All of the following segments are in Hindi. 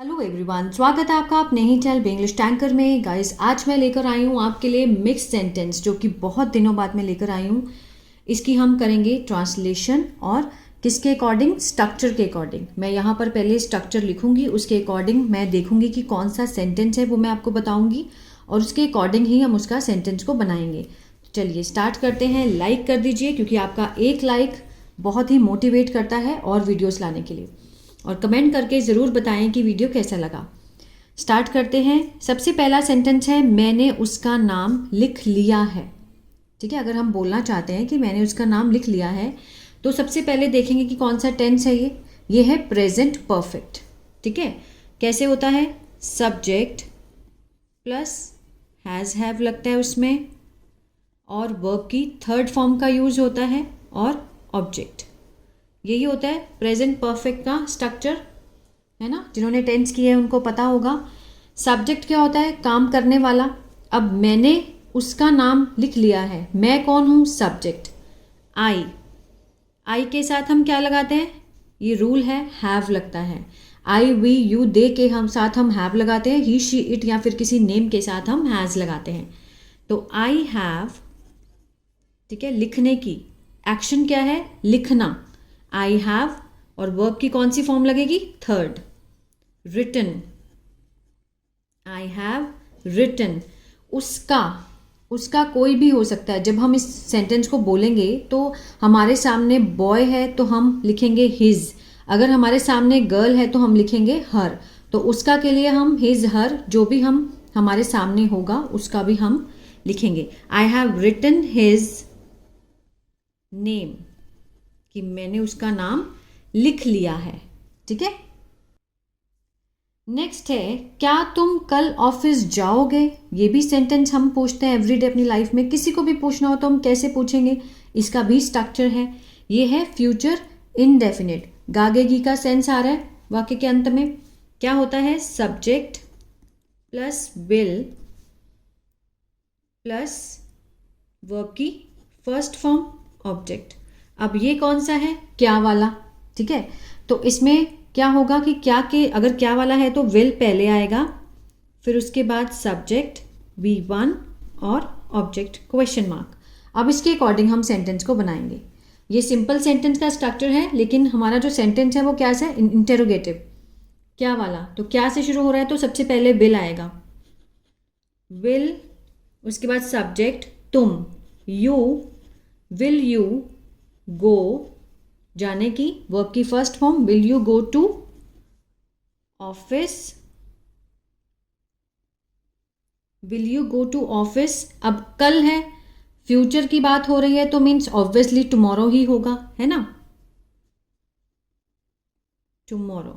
हेलो एवरीवन, स्वागत है आपका अपने ही चैनल इंग्लिश टैंकर में। गाइस, आज मैं लेकर आई हूँ आपके लिए मिक्स सेंटेंस, जो कि बहुत दिनों बाद मैं लेकर आई हूँ। इसकी हम करेंगे ट्रांसलेशन और किसके अकॉर्डिंग, स्ट्रक्चर के अकॉर्डिंग। मैं यहाँ पर पहले स्ट्रक्चर लिखूंगी, उसके अकॉर्डिंग मैं देखूंगी कि कौन सा सेंटेंस है वो मैं आपको बताऊंगी और उसके अकॉर्डिंग ही हम उसका सेंटेंस को बनाएंगे। चलिए स्टार्ट करते हैं। लाइक कर दीजिए, क्योंकि आपका एक लाइक बहुत ही मोटिवेट करता है और वीडियोस लाने के लिए। और कमेंट करके ज़रूर बताएं कि वीडियो कैसा लगा। स्टार्ट करते हैं। सबसे पहला सेंटेंस है, मैंने उसका नाम लिख लिया है। ठीक है, अगर हम बोलना चाहते हैं कि मैंने उसका नाम लिख लिया है, तो सबसे पहले देखेंगे कि कौन सा टेंस है ये है प्रेजेंट परफेक्ट। ठीक है, कैसे होता है, सब्जेक्ट प्लस हैज़ हैव लगता है उसमें, और वर्ब की थर्ड फॉर्म का यूज होता है, और ऑब्जेक्ट। यही होता है प्रेजेंट परफेक्ट का स्ट्रक्चर, है ना। जिन्होंने टेंस किया है उनको पता होगा। सब्जेक्ट क्या होता है, काम करने वाला। अब मैंने उसका नाम लिख लिया है, मैं कौन हूँ, सब्जेक्ट। आई के साथ हम क्या लगाते हैं, ये रूल है, हैव लगता है। आई वी यू दे के हम साथ हम हैव लगाते हैं। ही शी इट या फिर किसी नेम के साथ हम हैज़ लगाते हैं। तो आई हैव, ठीक है, लिखने की एक्शन क्या है, लिखना। आई हैव, और वर्ब की कौन सी फॉर्म लगेगी, third, written. I have written. उसका कोई भी हो सकता है। जब हम इस सेंटेंस को बोलेंगे तो हमारे सामने बॉय है तो हम लिखेंगे हिज, अगर हमारे सामने गर्ल है तो हम लिखेंगे हर। तो उसका के लिए हम हिज हर, जो भी हम हमारे सामने होगा उसका भी हम लिखेंगे। I have written his name, कि मैंने उसका नाम लिख लिया है। ठीक है, नेक्स्ट है, क्या तुम कल ऑफिस जाओगे। ये भी सेंटेंस हम पूछते हैं एवरीडे अपनी लाइफ में। किसी को भी पूछना हो तो हम कैसे पूछेंगे, इसका भी स्ट्रक्चर है। ये है फ्यूचर इनडेफिनिट। गागेगी का सेंस आ रहा है वाक्य के अंत में। क्या होता है, subject plus will plus verb की फर्स्ट फॉर्म ऑब्जेक्ट। अब ये कौन सा है, क्या वाला। ठीक है, तो इसमें क्या होगा कि क्या के अगर क्या वाला है तो विल पहले आएगा, फिर उसके बाद सब्जेक्ट V1 और ऑब्जेक्ट क्वेश्चन मार्क। अब इसके अकॉर्डिंग हम सेंटेंस को बनाएंगे। ये सिंपल सेंटेंस का स्ट्रक्चर है, लेकिन हमारा जो सेंटेंस है वो क्या है, इंटेरोगेटिव। क्या वाला, तो क्या से शुरू हो रहा है तो सबसे पहले विल आएगा, विल, उसके बाद सब्जेक्ट तुम, यू, विल यू गो, जाने की, वर्ब की first form, will you go to office, will you go to office. अब कल है, फ्यूचर की बात हो रही है तो मीन्स ऑब्वियसली टुमारो ही होगा, है ना, tomorrow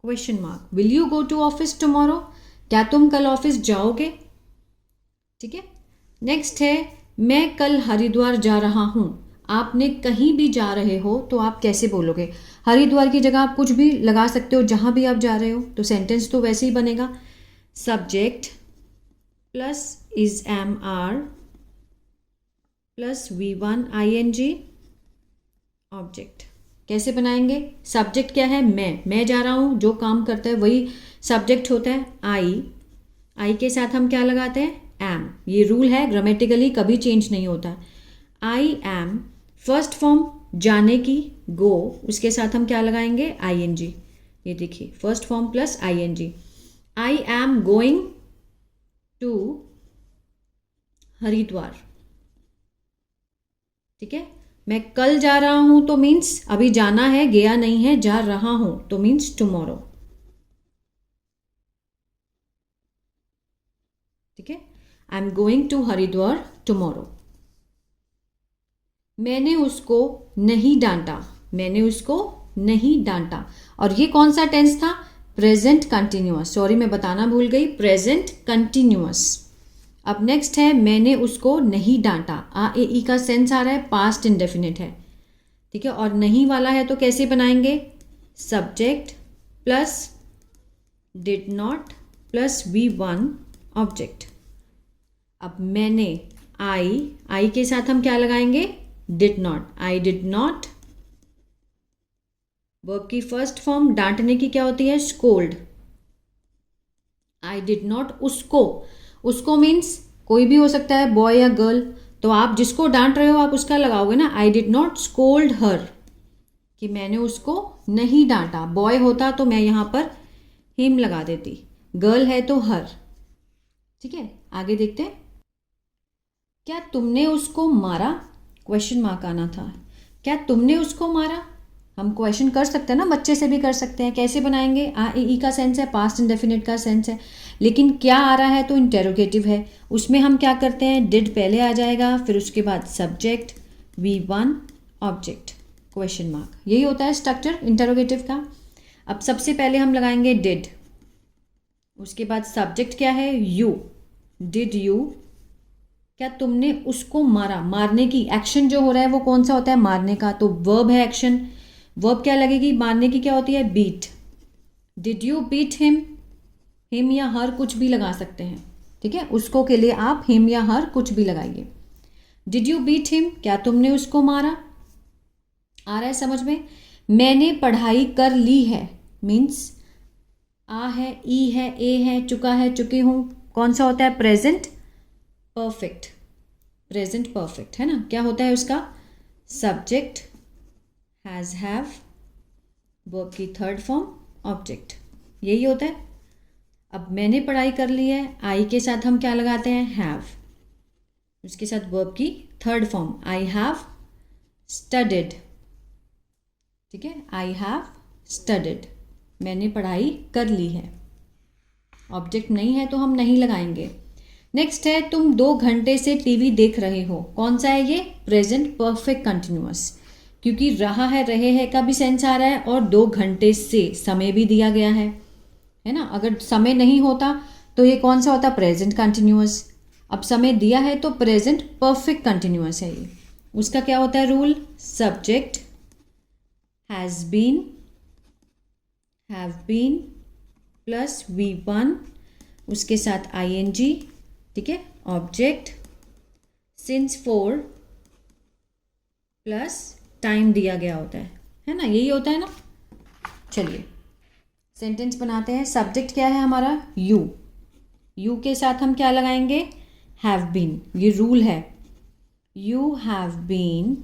question mark. Will you go to office tomorrow, क्या तुम कल ऑफिस जाओगे। ठीक है, नेक्स्ट है, मैं कल हरिद्वार जा रहा हूं। आपने कहीं भी जा रहे हो तो आप कैसे बोलोगे, हरिद्वार की जगह आप कुछ भी लगा सकते हो, जहां भी आप जा रहे हो, तो सेंटेंस तो वैसे ही बनेगा, subject plus is am are plus V1 ING object. कैसे बनाएंगे, सब्जेक्ट क्या है, मैं जा रहा हूं, जो काम करता है वही सब्जेक्ट होता है। आई के साथ हम क्या लगाते हैं, एम। ये रूल है, ग्रामेटिकली कभी चेंज नहीं होता। आई एम, फर्स्ट फॉर्म जाने की, गो, उसके साथ हम क्या लगाएंगे, ING। ये देखिए, first form plus ING। I am going to Haridwar. ठीक है, मैं कल जा रहा हूं तो मीन्स अभी जाना है, गया नहीं है, जा रहा हूं तो मीन्स टुमारो। ठीक है, I am going to Haridwar tomorrow. मैंने उसको नहीं डांटा, मैंने उसको नहीं डांटा। और ये कौन सा टेंस था, प्रेजेंट कंटिन्यूअस। सॉरी, मैं बताना भूल गई, प्रेजेंट कंटिन्यूअस। अब नेक्स्ट है, मैंने उसको नहीं डांटा। ई का सेंस आ रहा है, पास्ट इंडेफिनिट है। ठीक है, और नहीं वाला है तो कैसे बनाएंगे, subject plus did not plus V1 object. अब मैंने, आई के साथ हम क्या लगाएंगे, did not, I did not. Verb की फर्स्ट फॉर्म डांटने की क्या होती है, स्कोल्ड। आई डिड नॉट, उसको, उसको मीन्स कोई भी हो सकता है, बॉय या गर्ल, तो आप जिसको डांट रहे हो आप उसका लगाओगे ना, आई डिड नॉट स्कोल्ड हर, कि मैंने उसको नहीं डांटा। बॉय होता तो मैं यहाँ पर हिम लगा देती, गर्ल है तो हर। ठीक है, आगे देखते हैं। क्या तुमने उसको मारा, क्वेश्चन मार्क आना था। क्या तुमने उसको मारा, हम क्वेश्चन कर सकते हैं ना, बच्चे से भी कर सकते हैं। कैसे बनाएंगे, आ ए ई का सेंस है, पास्ट इंडेफिनिट का सेंस है, लेकिन क्या आ रहा है तो इंटेरोगेटिव है। उसमें हम क्या करते हैं, डिड पहले आ जाएगा, फिर उसके बाद subject, V1 object, question mark. यही होता है स्ट्रक्चर इंटेरोगेटिव का। अब सबसे पहले हम लगाएंगे डिड, उसके बाद सब्जेक्ट क्या है, यू, डिड यू, क्या तुमने उसको मारा, मारने की एक्शन जो हो रहा है वो कौन सा होता है, मारने का, तो वर्ब है एक्शन। वर्ब क्या लगेगी, मारने की क्या होती है, beat. Did you beat him, him या हर कुछ भी लगा सकते हैं। ठीक है, उसको के लिए आप हिम या हर कुछ भी लगाइए। डिड यू बीट हिम, क्या तुमने उसको मारा। आ रहा है समझ में। मैंने पढ़ाई कर ली है, मीन्स आ है, ई है, ए है, चुका है, चुकी हूँ, कौन सा होता है, प्रेजेंट परफेक्ट, प्रेजेंट परफेक्ट है ना। क्या होता है उसका, सब्जेक्ट, हैज़, हैव, वर्ब की थर्ड फॉर्म, ऑब्जेक्ट, यही होता है। अब मैंने पढ़ाई कर ली है, आई के साथ हम क्या लगाते हैं, हैव, उसके साथ वर्ब की third form, I have studied. ठीक है, आई हैव स्टडीड, मैंने पढ़ाई कर ली है। ऑब्जेक्ट नहीं है तो हम नहीं लगाएंगे। नेक्स्ट है, तुम 2 घंटे से टीवी देख रहे हो, कौन सा है ये, प्रेजेंट परफेक्ट कंटिन्यूअस, क्योंकि रहा है, रहे हैं का भी सेंस आ रहा है, और 2 घंटे से समय भी दिया गया है ना। अगर समय नहीं होता तो ये कौन सा होता, प्रेजेंट कंटिन्यूअस। अब समय दिया है तो प्रेजेंट परफेक्ट कंटिन्यूअस है ये। उसका क्या होता है rule, subject has been, have been plus V1, उसके साथ ING, ठीक है, ऑब्जेक्ट, सिंस 4 प्लस टाइम दिया गया होता है ना, यही होता है ना। चलिए सेंटेंस बनाते हैं। सब्जेक्ट क्या है हमारा, यू, यू के साथ हम क्या लगाएंगे, हैव बीन, ये रूल है, यू हैव बीन,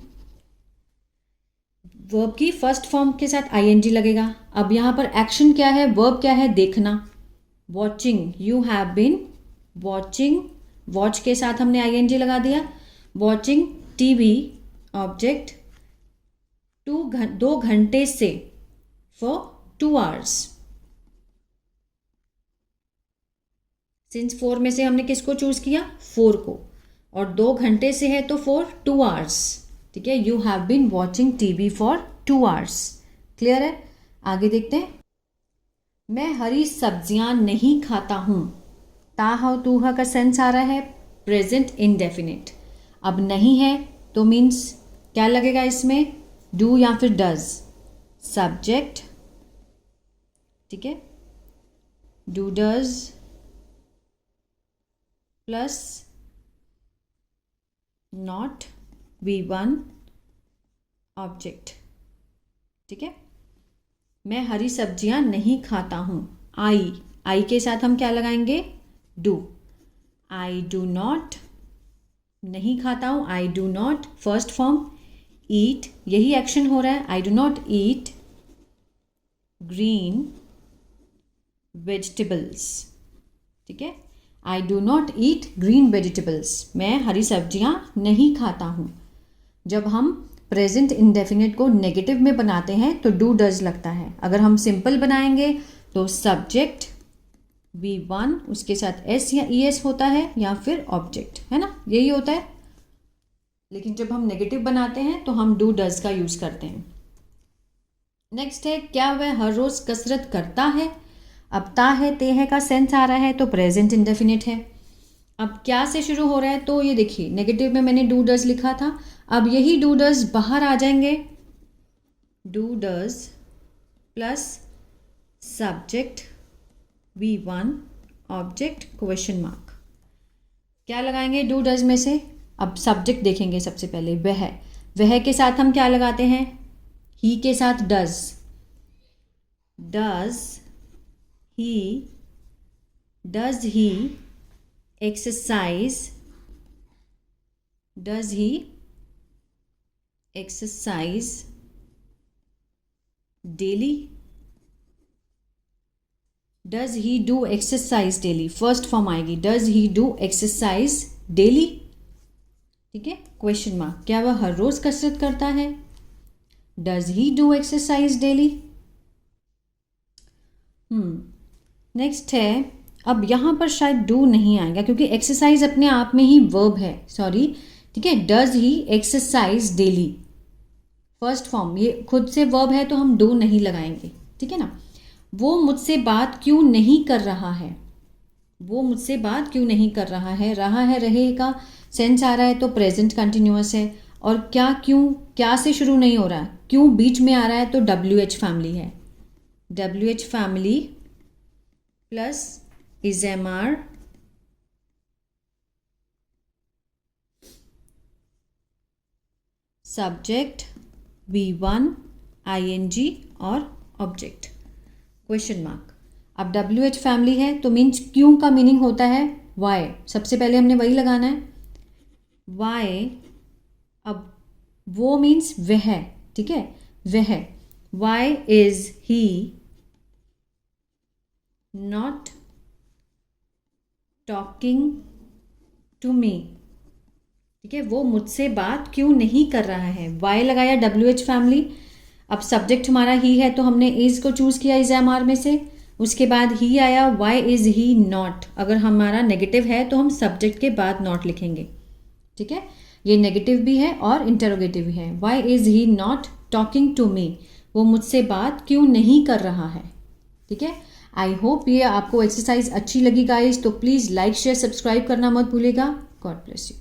वर्ब की फर्स्ट फॉर्म के साथ ING लगेगा। अब यहाँ पर एक्शन क्या है, वर्ब क्या है, देखना, watching, you have been watching, watch के साथ हमने ING लगा दिया, वॉचिंग TV, ऑब्जेक्ट, 2 घंटे से, फॉर 2 hours, सिंस 4 में से हमने किसको चूज किया, 4 को, और 2 घंटे से है तो फॉर 2 hours। ठीक है, you have been watching TV for 2 hours। Clear है, आगे देखते हैं। मैं हरी सब्जियां नहीं खाता हूं, ताहा तूहा का सेंस आ रहा है, प्रेजेंट इंडेफिनिट। अब नहीं है तो मीन्स क्या लगेगा इसमें, डू या फिर डज, सब्जेक्ट, ठीक है, do does plus not, V1 object. ठीक है, मैं हरी सब्जियां नहीं खाता हूं, आई के साथ हम क्या लगाएंगे, डू, आई डू नॉट, नहीं खाता हूं, I do not, first form, eat, यही एक्शन हो रहा है, I do not eat green vegetables. ठीक है, I do not eat green vegetables, मैं हरी सब्जियां नहीं खाता हूँ। जब हम प्रेजेंट इंडेफिनिट को नेगेटिव में बनाते हैं तो डू डज लगता है। अगर हम सिंपल बनाएंगे तो सब्जेक्ट V1, उसके साथ S या ES होता है, या फिर ऑब्जेक्ट, है ना, यही होता है। लेकिन जब हम नेगेटिव बनाते हैं तो हम डू डज का यूज करते हैं। नेक्स्ट है, क्या वह हर रोज कसरत करता है। अब ता है, ते है का सेंस आ रहा है तो प्रेजेंट इंडेफिनिट है। अब क्या से शुरू हो रहा है, तो ये देखिए नेगेटिव में मैंने डू डज लिखा था, अब यही डू डज बाहर आ जाएंगे, do does plus subject V1 object question mark. क्या लगाएंगे डू डज में से, अब सब्जेक्ट देखेंगे सबसे पहले, वह के साथ हम क्या लगाते हैं, ही के साथ does, does he does he exercise daily? Does he do exercise daily, first form आएगी, does he do exercise daily. ठीक है, क्वेश्चन मार्क, क्या वह हर रोज कसरत करता है? Does he do exercise daily? Next है, अब यहाँ पर शायद डू नहीं आएगा क्योंकि एक्सरसाइज अपने आप में ही वर्ब है, सॉरी। ठीक है, does he exercise daily, first form, ये खुद से वर्ब है तो हम डू नहीं लगाएंगे। ठीक है ना। वो मुझसे बात क्यों नहीं कर रहा है? वो मुझसे बात क्यों नहीं कर रहा है, रहा है रहे का सेंस आ रहा है तो प्रेजेंट कंटिन्यूअस है। और क्या, क्यों, क्या से शुरू नहीं हो रहा है, क्यों बीच में आ रहा है तो WH फैमिली है। WH family plus is MR subject V1 ING और ऑब्जेक्ट, क्वेश्चन मार्क। अब WH फैमिली है तो मीन्स क्यों का मीनिंग होता है वाई, सबसे पहले हमने वही लगाना है, वाई। अब वो मीन्स वह, ठीक है, वह, why is he not talking to me. ठीक है, वो मुझसे बात क्यों नहीं कर रहा है, वाई लगाया WH फैमिली। अब सब्जेक्ट हमारा ही है तो हमने इज को चूज किया इज एम आर में से, उसके बाद ही आया, वाई इज ही नॉट। अगर हमारा नेगेटिव है तो हम सब्जेक्ट के बाद नॉट लिखेंगे। ठीक है, ये नेगेटिव भी है और इंटरोगेटिव भी है। Why is he not talking to me, वो मुझसे बात क्यों नहीं कर रहा है। ठीक है, आई होप ये आपको एक्सरसाइज अच्छी लगी गाइस, तो प्लीज़ लाइक शेयर सब्सक्राइब करना मत भूलिएगा। God bless you.